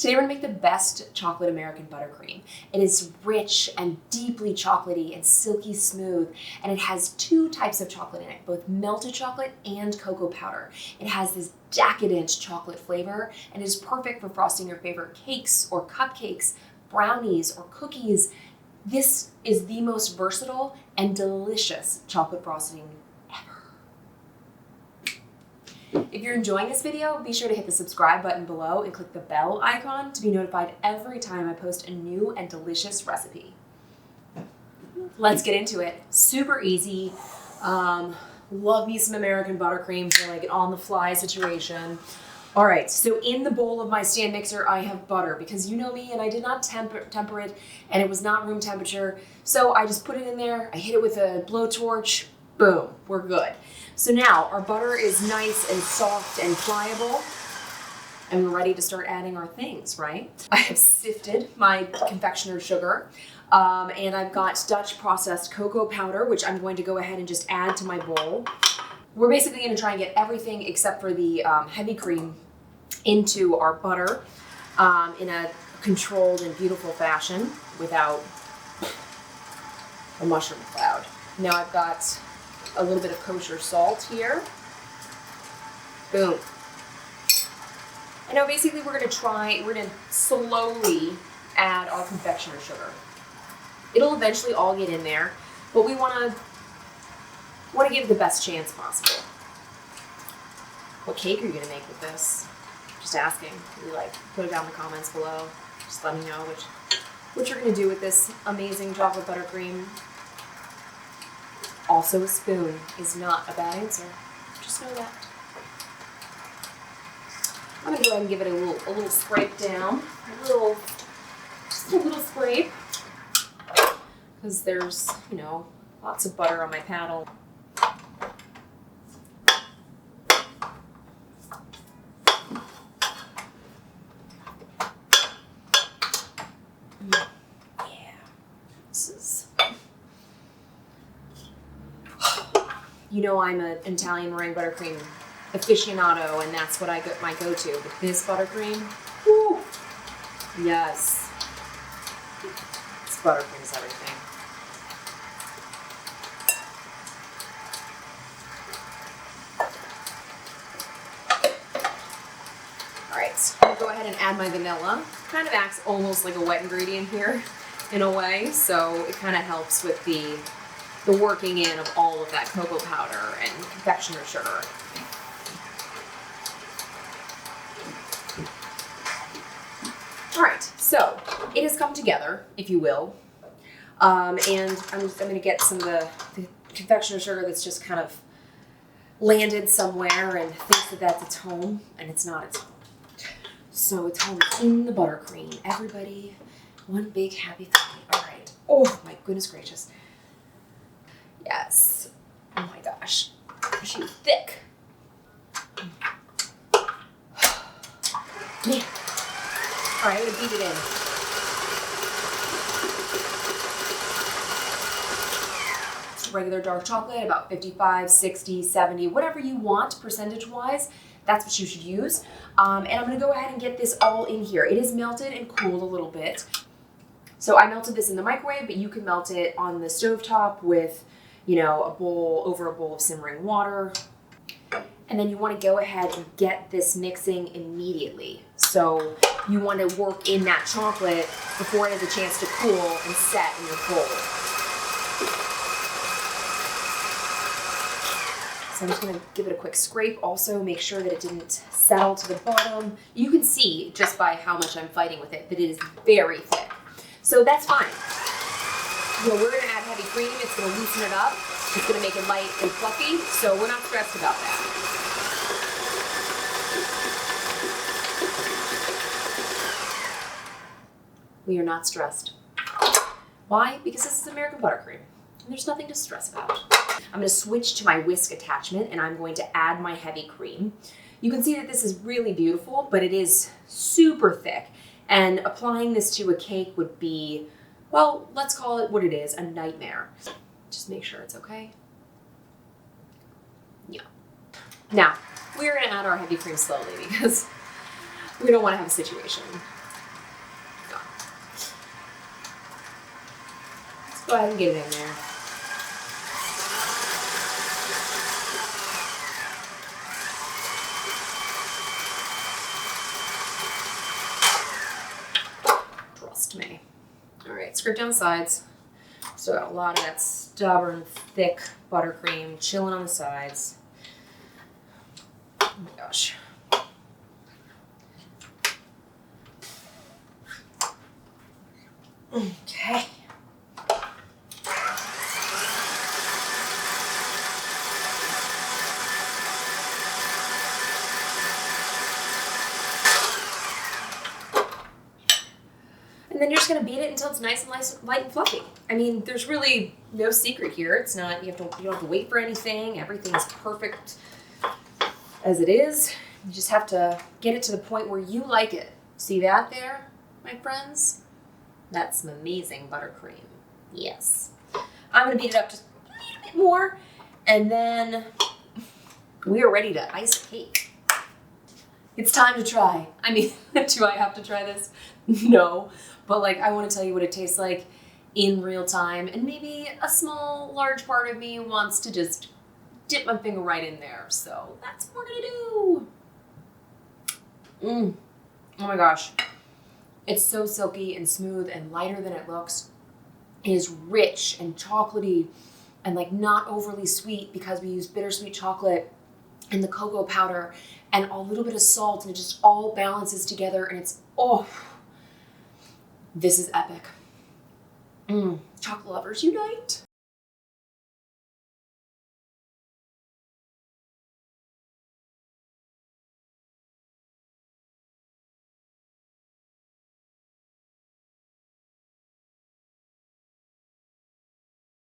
Today we're gonna make the best chocolate American buttercream. It is rich and deeply chocolatey and silky smooth, and it has two types of chocolate in it, both melted chocolate and cocoa powder. It has this decadent chocolate flavor and is perfect for frosting your favorite cakes or cupcakes, brownies or cookies. This is the most versatile and delicious chocolate frosting ever. If you're enjoying this video, be sure to hit the subscribe button below and click the bell icon to be notified every time I post a new and delicious recipe. Let's get into it. Super easy. Love me some American buttercream for like an on-the-fly situation. All right, so in the bowl of my stand mixer, I have butter because you know me and I did not temper it and it was not room temperature. So I just put it in there, I hit it with a blowtorch, boom, we're good. So now our butter is nice and soft and pliable and we're ready to start adding our things, right? I have sifted my confectioner's sugar and I've got Dutch processed cocoa powder, which I'm going to go ahead and just add to my bowl. We're basically going to try and get everything except for the heavy cream into our butter in a controlled and beautiful fashion without a mushroom cloud. Now I've got a little bit of kosher salt here. Boom. And now basically we're going to slowly add our confectioner sugar. It'll eventually all get in there, but we want to give it the best chance possible. What cake are you going to make with this? Just asking. Maybe put it down in the comments below. Just let me know what you're going to do with this amazing chocolate buttercream. Also, a spoon is not a bad answer. Just know that. I'm going to go ahead and give it a little scrape down. Just a little scrape. Because there's, lots of butter on my paddle. I'm an Italian meringue buttercream aficionado, and that's what my go-to. But this buttercream, woo, yes. This buttercream is everything. All right, I'm gonna go ahead and add my vanilla. Kind of acts almost like a wet ingredient here in a way, so it kind of helps with the working in of all of that cocoa powder and confectioner sugar. All right, so it has come together, if you will, and I'm going to get some of the confectioner sugar that's just kind of landed somewhere and thinks that that's its home, and it's not its home. So it's home in the buttercream. Everybody, one big happy family. All right. Oh my goodness gracious. Yes. Oh my gosh. She's thick. Man. All right, I'm gonna beat it in. It's regular dark chocolate, about 55, 60, 70, whatever you want percentage-wise. That's what you should use. And I'm gonna go ahead and get this all in here. It is melted and cooled a little bit. So I melted this in the microwave, but you can melt it on the stovetop with over a bowl of simmering water. And then you want to go ahead and get this mixing immediately. So you want to work in that chocolate before it has a chance to cool and set in your bowl. So I'm just going to give it a quick scrape. Also make sure that it didn't settle to the bottom. You can see just by how much I'm fighting with it that it is very thick. So that's fine. We're going to add heavy cream. It's going to loosen it up. It's going to make it light and fluffy, so we're not stressed about that. We are not stressed. Why? Because this is American buttercream, and there's nothing to stress about. I'm going to switch to my whisk attachment, and I'm going to add my heavy cream. You can see that this is really beautiful, but it is super thick, and applying this to a cake would be, well, let's call it what it is, a nightmare. Just make sure it's okay. Yeah. Now, we're gonna add our heavy cream slowly because we don't wanna have a situation Go ahead and get it in there. Trust me. All right, scrape down the sides. So got a lot of that stubborn, thick buttercream chilling on the sides. Oh my gosh. Okay. And then you're just gonna beat it until it's nice and light and fluffy. I mean, there's really no secret here. It's not, you don't have to wait for anything. Everything's perfect as it is. You just have to get it to the point where you like it. See that there, my friends? That's some amazing buttercream. Yes. I'm gonna beat it up just a little bit more, and then we are ready to ice cake. It's time to try. I mean, do I have to try this? No. But like, I want to tell you what it tastes like in real time, and maybe a large part of me wants to just dip my finger right in there. So that's what we're gonna do. Oh my gosh. It's so silky and smooth and lighter than it looks. It is rich and chocolatey and like not overly sweet because we use bittersweet chocolate and the cocoa powder and a little bit of salt, and it just all balances together, and it's, oh, this is epic. Chocolate lovers unite.